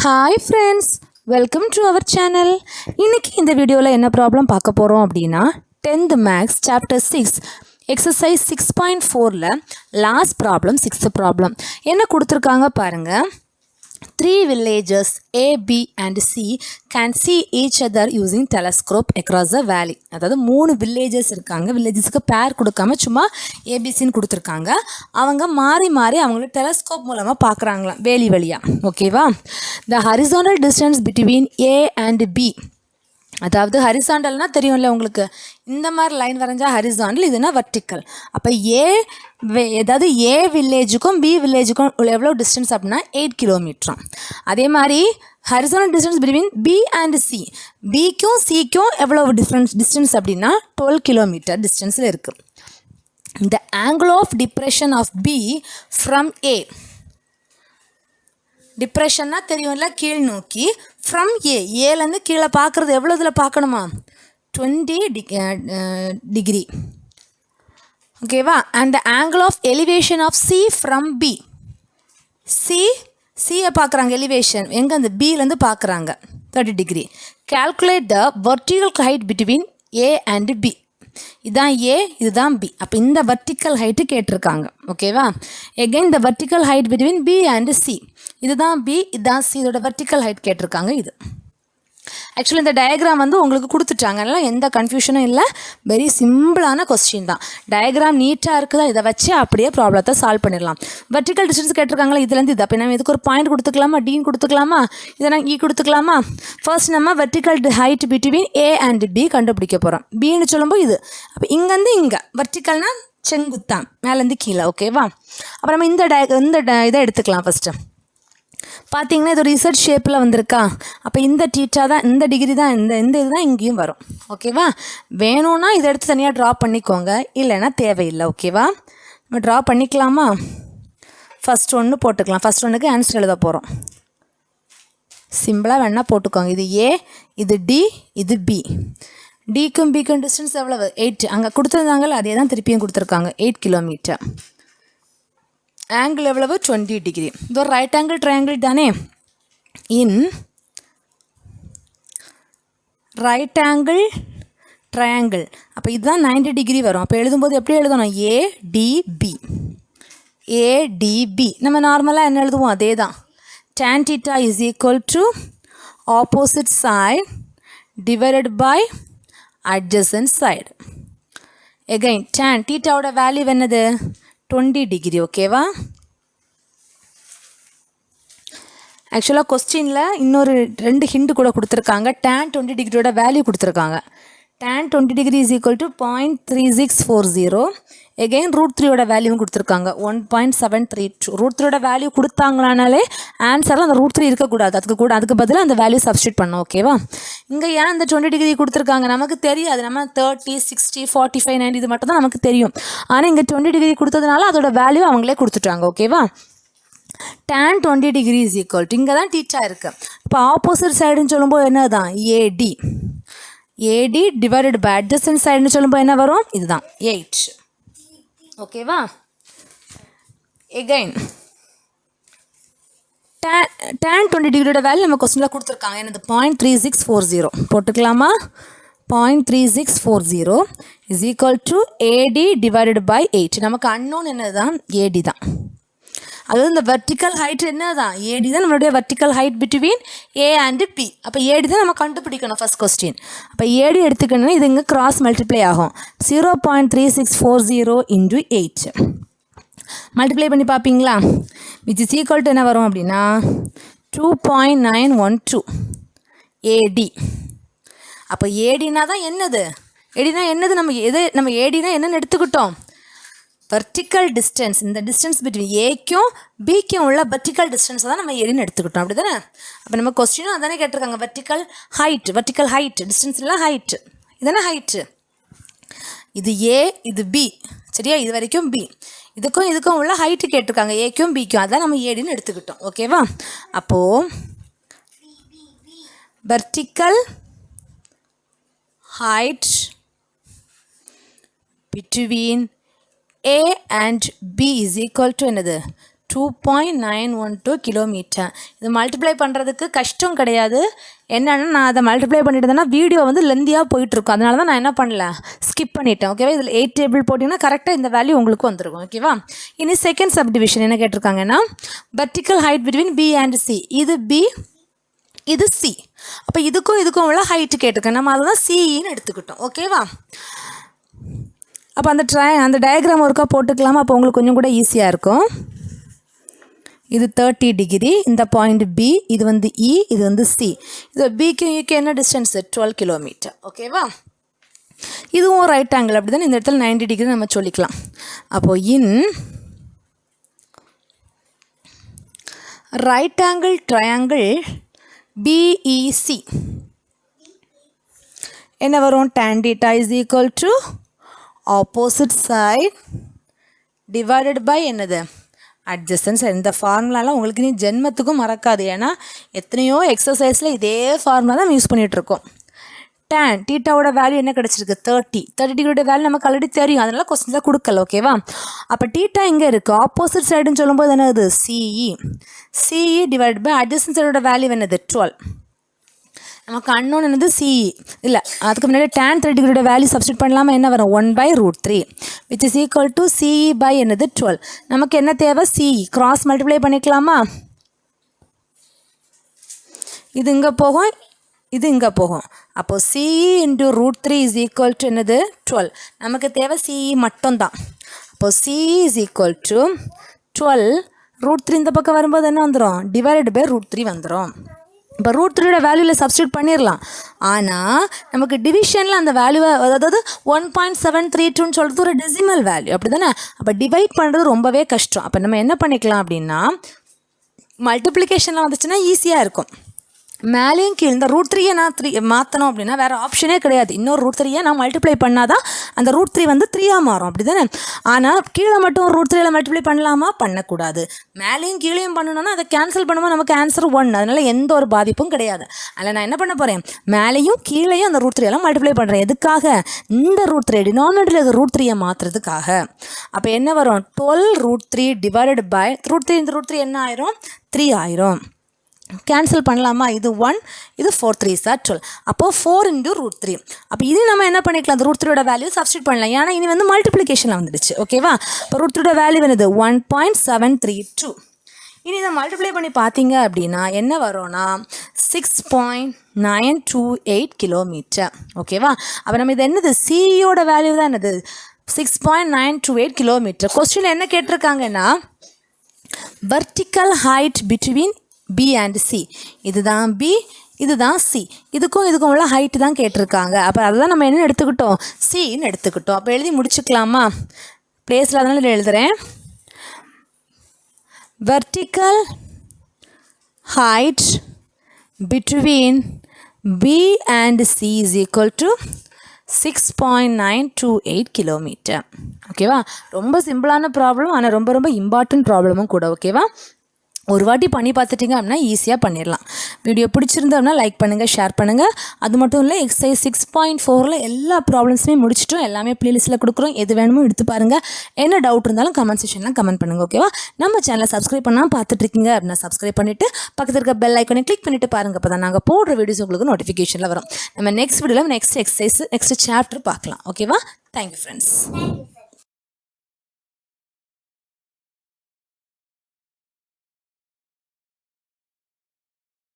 Hi friends, welcome to our channel. இன்றைக்கி இந்த வீடியோவில் என்ன ப்ராப்ளம் பார்க்க போகிறோம் அப்படின்னா 10th மேக்ஸ் சாப்டர் 6 எக்ஸசைஸ் 6.4ல் லாஸ்ட் ப்ராப்ளம் 6th ப்ராப்ளம் என்ன கொடுத்துருக்காங்க பாருங்கள். 3 villages A, B and C can see each other using telescope across the valley. அதாவது 3 வில்லேஜஸ் இருக்காங்க. வில்லேஜஸ்க்கு பேர் கொடுக்காம சும்மா ஏபிசின்னு கொடுத்துருக்காங்க. அவங்க மாறி மாறி அவங்கள டெலஸ்கோப் மூலமாக பார்க்குறாங்களாம் வேலி வழியாக. ஓகேவா? The horizontal distance between A and B, அதாவது ஹரிசாண்டல்னால் தெரியும்ல உங்களுக்கு, இந்த மாதிரி லைன் வரைஞ்சால் ஹரிசாண்டல், இதுனா வர்டிக்கல். அப்போ ஏதாவது ஏ வில்லேஜுக்கும் பி வில்லேஜுக்கும் எவ்வளோ டிஸ்டன்ஸ் அப்படின்னா 8 கிலோமீட்டரும். அதே மாதிரி horizontal distance between B and C, பிக்கும் சிக்கும் எவ்வளோ டிஸ்டன்ஸ் அப்படின்னா 12 கிலோமீட்டர் டிஸ்டன்ஸில் இருக்குது. The angle of depression of B from A, டிப்ரெஷன்னா தெரியும்ல கீழ் நோக்கி, ஃப்ரம் ஏலேருந்து கீழே பார்க்குறது எவ்வளோ இதில் பார்க்கணுமா 20 டிகிரி. ஓகேவா? And the angle of elevation of C from B, சியை பார்க்குறாங்க எலிவேஷன் எங்கே, அந்த பிலேருந்து பார்க்குறாங்க 30 degree. Calculate the vertical height between A and B, இதுதான் ஏ இதுதான் பி. அப்போ இந்த வெர்டிக்கல் ஹைட்டு கேட்டிருக்காங்க. ஓகேவா? Again the vertical height between B and C, இதுதான் பி இதுதான் சி, இதோட வெர்டிக்கல் ஹைட் கேட்டிருக்காங்க. இது ஆக்சுவலி இந்த டயக்ராம் வந்து உங்களுக்கு கொடுத்துட்டாங்க, அதனால் எந்த கன்ஃபியூஷனும் இல்லை. வெரி சிம்பிளான கொஸ்டின் தான். டயக்ராம் நீட்டாக இருக்குதா, இதை வச்சு அப்படியே ப்ராப்ளத்தை சால்வ் பண்ணிடலாம். வெர்டிக்கல் டிஸ்டன்ஸ் கேட்டிருக்காங்களா, இதுலேருந்து இது. அப்போ நம்ம இதுக்கு ஒரு பாயிண்ட் கொடுத்துக்கலாமா, டீன் கொடுத்துக்கலாமா, இதை நான் கொடுத்துக்கலாமா. ஃபர்ஸ்ட் நம்ம vertical height between A and B கண்டுபிடிக்க போகிறோம். பின்னு சொல்லும்போது இது, அப்போ இங்கேருந்து இங்கே வெர்டிக்கல்னா செங்குத்தான் மேலேருந்து கீழே. ஓகேவா? அப்புறம் நம்ம இந்த இதை எடுத்துக்கலாம். ஃபஸ்ட்டு பார்த்தீங்கன்னா இது ஒரு இசட் ஷேப்பில் வந்திருக்கா. அப்போ இந்த டீட்டா தான், இந்த டிகிரி தான், இந்த இதுதான் இங்கேயும் வரும். ஓகேவா? வேணும்னா இதை எடுத்து தனியாக ட்ரா பண்ணிக்கோங்க, இல்லைன்னா தேவையில்லை. ஓகேவா? நம்ம ட்ரா பண்ணிக்கலாமா? ஃபஸ்ட் ஒன்று போட்டுக்கலாம். ஃபஸ்ட் ஒன்றுக்கு ஆன்சர் எழுத போகிறோம். சிம்பிளாக வேணால் போட்டுக்கோங்க. இது ஏ, இது டி, இது பி. டிக்கும் பிக்கும் டிஸ்டன்ஸ் எவ்வளவு 8, அங்கே கொடுத்துருந்தாங்கல்ல அதே தான் திருப்பியும் கொடுத்துருக்காங்க 8 கிலோமீட்டர். ஆங்கிள் எவ்வளவு 20 டிகிரி. இது ஒரு ரைட் ஆங்கிள் ட்ரையாங்கிள் தானே. இன் ரைட் ஆங்கிள் ட்ரையாங்கிள், அப்போ இதுதான் 90 டிகிரி வரும். அப்போ எழுதும்போது எப்படி எழுதணும், ஏடிபி. ஏடிபி நம்ம நார்மலாக என்ன எழுதுவோம், அதே தான். tan theta is equal to opposite side divided by adjacent side. Again tan theta value என்னது 20 டிகிரி. ஓகேவா? ஆக்சுவலாக கொஸ்டினில் இன்னொரு 2 ஹிண்ட் கூட கொடுத்துருக்காங்க. tan 20 டிகிரியோட வேல்யூ கொடுத்துருக்காங்க. tan 20 degree is equal to 0.3640. Again √3யோட வேல்யூவும் கொடுத்துருக்காங்க 1.732. √3யோட வேல்யூ கொடுத்தாங்களானாலே ஆன்சரில் அந்த √3 இருக்கக்கூடாது, அதுக்கு பதிலாக அந்த வேல்யூ சப்ஸ்டியூட் பண்ணோம். ஓகேவா? இங்கே ஏன் அந்த 20 டிகிரி கொடுத்துருக்காங்க நமக்கு தெரியாது. நம்ம 30, 60, 45, 90 இது மட்டும் தான் நமக்கு தெரியும். ஆனால் இங்கே 20 டிகிரி கொடுத்ததுனால அதோட வேல்யூ அவங்களே கொடுத்துட்டாங்க. ஓகேவா? tan 20 degree is equal to, இங்கே தான் டீச்சா இருக்குது. இப்போ ஆப்போசிட் சைடுன்னு சொல்லும்போது என்ன தான் ஏடி, ஏடி டிவைடட் பை அட்ஜசன்ட் சைடுன்னு சொல்லும்போது என்ன வரும், இதுதான் 8. ஓகேவா? எகைன் tan 20 டிகிரியோட வேல்யூ நம்ம கொஸ்டினில் கொடுத்துருக்காங்க. என்னது 0.3640 போட்டுக்கலாமா. 0.3640 is equal to AD divided by 8. நமக்கு அன்னோன் என்னது தான் ஏடி தான். அதாவது இந்த வெர்டிக்கல் ஹைட் என்ன தான் ஏடி தான், நம்மளுடைய vertical height between A and B. அப்போ ஏடி தான் நம்ம கண்டுபிடிக்கணும் ஃபஸ்ட் கொஸ்டின். அப்போ ஏடி எடுத்துக்கணும்னா இது இங்கே கிராஸ் மல்டிப்ளை ஆகும். 0.3640 இன்டு 8 மல்டிப்ளை பண்ணி பார்ப்பீங்களா, விச் இஸ் ஈக்குவல் டு என்ன வரும் அப்படின்னா 2.912 ஏடி. அப்போ ஏடினா தான் என்னது, ஏடினா என்னது, நம்ம ஏடினா என்னென்னு எடுத்துக்கிட்டோம், வெர்டிக்கல் டிஸ்டன்ஸ். இந்த டிஸ்டன்ஸ் பிட்வீன் ஏக்கும் பிக்கும் உள்ள வெர்டிக்கல் டிஸ்டன்ஸை தான் நம்ம ஏடின்னு எடுத்துக்கிட்டோம். அப்படி தானே? அப்போ நம்ம கொஸ்டினும் அதானே கேட்டிருக்காங்க. வெர்டிக்கல் ஹைட் டிஸ்டன்ஸ் இல்லை ஹைட், இதுதானே ஹைட்டு. இது ஏ இது பி, சரியா? இது வரைக்கும் பி, இதுக்கும் உள்ள ஹைட்டு கேட்டிருக்காங்க ஏக்கும் பிக்கும், அதான் நம்ம ஏடின்னு எடுத்துக்கிட்டோம். ஓகேவா? அப்போது vertical height between A and B is equal to என்னது 2.912 கிலோமீட்டர். இது மல்டிப்ளை பண்ணுறதுக்கு கஷ்டம் கிடையாது. என்னென்னா நான் அதை மல்டிப்ளை பண்ணிட்டேன்னா வீடியோ வந்து லெந்தியாக போயிட்டுருக்கும். அதனால தான் நான் என்ன பண்ணல, ஸ்கிப் பண்ணிட்டேன். ஓகேவா? இதில் 8 டேபிள் போட்டிங்கன்னா கரெக்டாக இந்த வேல்யூ உங்களுக்கு வந்துருக்கும். ஓகேவா? இனி செகண்ட் சப்டிவிஷன் என்ன கேட்டிருக்காங்கன்னா, vertical height between B and C. இது பி, இது சி. அப்போ இதுக்கும் உள்ள ஹைட்டு கேட்டிருக்கேன். நம்ம அதை தான் சிஇன்னு எடுத்துக்கிட்டோம். ஓகேவா? அப்போ அந்த டயக்ராம் ஒர்க்காக போட்டுக்கலாமா? அப்போ உங்களுக்கு கொஞ்சம் கூட ஈஸியாக இருக்கும். இது 30 டிகிரி, இந்த பாயிண்ட் பி, இது வந்து இ, இது வந்து சி. இது பிக்கும் இக்கு என்ன டிஸ்டன்ஸ்? 12 கிலோமீட்டர். ஓகேவா? இதுவும் ரைட் ஆங்கிள், அப்படி தானே? இந்த இடத்துல 90 டிகிரி நம்ம சொல்லிக்கலாம். அப்போது இன் ரைட் ஆங்கிள் ட்ரையாங்கிள் பிஇசி என்ன வரும்? tan theta is equal to opposite side divided by என்னது? adjacent side. இந்த ஃபார்முலாலாம் உங்களுக்கு நீ ஜென்மத்துக்கும் மறக்காது. ஏன்னா எத்தனையோ எக்ஸசைஸில் இதே ஃபார்முலா தான் யூஸ் பண்ணிகிட்ருக்கோம். tan தீட்டாவோட வேல்யூ என்ன கிடச்சிருக்கு? 30 டிகிரியோட வேல்யூ நமக்கு ஆல்ரெடி தெரியும். அதனால கொஸ்டின்ஸில் கொடுக்கல. ஓகேவா? அப்போ தீட்டா இங்கே இருக்குது. ஆப்போசிட் சைடுன்னு சொல்லும்போது என்னது? சிஇ டிவைட் பை adjacent சைடோட வேல்யூ என்னது? 12. நமக்கு அன்னோன் என்னது? சிஇ. இல்லை, அதுக்கு முன்னாடி tan 30 டிகிரியோட வேல்யூ சப்ஸ்டியூட் பண்ணலாமல் என்ன வரும்? 1/√3 which is equal to CE by என்னது? 12. நமக்கு என்ன தேவை? சிஇ. கிராஸ் மல்டிப்ளை பண்ணிக்கலாமா? இது இங்கே போகும், இது இங்கே போகும். அப்போது CE into √3 is equal to என்னது? 12. நமக்கு தேவை சிஇ மட்டும்தான். அப்போது சிஇ இஸ் ஈக்குவல் டு 12. √3 இந்த பக்கம் வரும்போது என்ன வந்துடும்? டிவைடட் பை √3 வந்துடும். இப்போ √3யோட வேல்யூவில் சப்ஸ்டியூட் பண்ணிடலாம். ஆனால் நமக்கு டிவிஷனில் அந்த வேல்யூவை, அதாவது 1.732ன்னு சொல்கிறது ஒரு டெசிமல் வேல்யூ, அப்படி தானே? அப்போ டிவைட் பண்ணுறது ரொம்பவே கஷ்டம். அப்போ நம்ம என்ன பண்ணிக்கலாம் அப்படின்னா, மல்டிப்ளிகேஷனில் வந்துச்சுன்னா ஈஸியாக இருக்கும். மேலேயும் கீழே இந்த √3யை நான் 3 மாற்றணும் அப்படின்னா வேறு ஆப்ஷனே கிடையாது. இன்னொரு √3யை நான் மல்டிப்ளை பண்ணால் தான் அந்த √3 வந்து 3ஆக மாறும், அப்படி தானே? ஆனால் கீழே மட்டும் √3யில் மல்டிப்ளை பண்ணலாமா? பண்ணக்கூடாது. மேலேயும் கீழேயும் பண்ணணும்னா அதை கேன்சல் பண்ணும்போது நமக்கு ஆன்சர் 1. அதனால் எந்த ஒரு பாதிப்பும் கிடையாது. அதில் நான் என்ன பண்ண போகிறேன்? மேலேயும் கீழேயும் அந்த √3எல்லாம் மல்டிப்ளை பண்ணுறேன். எதுக்காக? இந்த √3 டினாமினேட்டரில் இருக்க √3யை மாற்றுறதுக்காக. அப்போ என்ன வரும்? 12√3 டிவைடட் பை √3. இந்த √3 என்ன ஆயிரும்? 3 ஆயிரும். கேன்சல் பண்ணலாமா? இது 1, இது 4 3s are 12. அப்போது 4 into √3. அப்போ இது நம்ம என்ன பண்ணிக்கலாம்? அந்த √3யோட வேல்யூ சப்ஸ்டியூட் பண்ணலாம். ஏன்னா இனி வந்து மல்டிப்ளிகேஷனில் வந்துடுச்சு. ஓகேவா? இப்போ √3யோட வேல்யூ என்னது? 1.732. இனி இதை மல்டிப்ளை பண்ணி பார்த்தீங்க அப்படின்னா என்ன வரும்னா 6.928 கிலோமீட்டர். ஓகேவா? அப்போ நம்ம இது என்னது? சிஇயோட வேல்யூ தான் என்னது? 6.928 கிலோமீட்டர். கொஸ்டின் என்ன கேட்டிருக்காங்கன்னா, vertical height between B and C. இதுதான் பி, இதுதான் சி. இதுக்கும் உள்ள ஹைட்டு தான் கேட்டிருக்காங்க. அப்போ அதை தான் நம்ம என்ன எடுத்துக்கிட்டோம்? சின்னு எடுத்துக்கிட்டோம். அப்போ எழுதி முடிச்சுக்கலாமா? பிளேஸில் அதனால எழுதுகிறேன். Vertical height between B and C is equal to 6.928 kilometer. ஓகேவா? ரொம்ப சிம்பிளான ப்ராப்ளம், ஆனால் ரொம்ப ரொம்ப இம்பார்ட்டன்ட் ப்ராப்ளமும் கூட. ஓகேவா? ஒரு வாட்டி பண்ணி பார்த்துட்டிங்க அப்படின்னா ஈஸியாக பண்ணிடலாம். வீடியோ பிடிச்சிருந்தோம்னா லைக் பண்ணுங்கள், ஷேர் பண்ணுங்கள். அது மட்டும் இல்லை, எக்ஸசைஸ் 6.4ல் எல்லா ப்ராப்ளம்ஸுமே முடிச்சிட்டோம். எல்லாமே ப்ளேலிஸ்ட்டில் கொடுக்குறோம். எது வேணுமோ எடுத்து பாருங்கள். என்ன டவுட் இருந்தாலும் கமெண்ட் செக்ஷனில் கமெண்ட் பண்ணுங்கள். ஓகேவா? நம்ம சேனலை சப்ஸ்கிரைப் பண்ணால் பார்த்துட்ருக்கீங்க அப்படின்னா சப்ஸ்கிரைப் பண்ணிவிட்டு பக்கத்தில் இருக்க பெல் ஐக்கனை கிளிக் பண்ணிவிட்டு பாருங்கள். அப்போ தான் நாங்கள் போடுற வீடியோஸ் உங்களுக்கு நோட்டிஃபிகேஷனில் வரும். நம்ம நெக்ஸ்ட் வீடியோவில் நெக்ஸ்ட் எக்ஸசைஸ், நெக்ஸ்ட் சாப்டர் பார்க்கலாம். ஓகேவா? Thank you friends.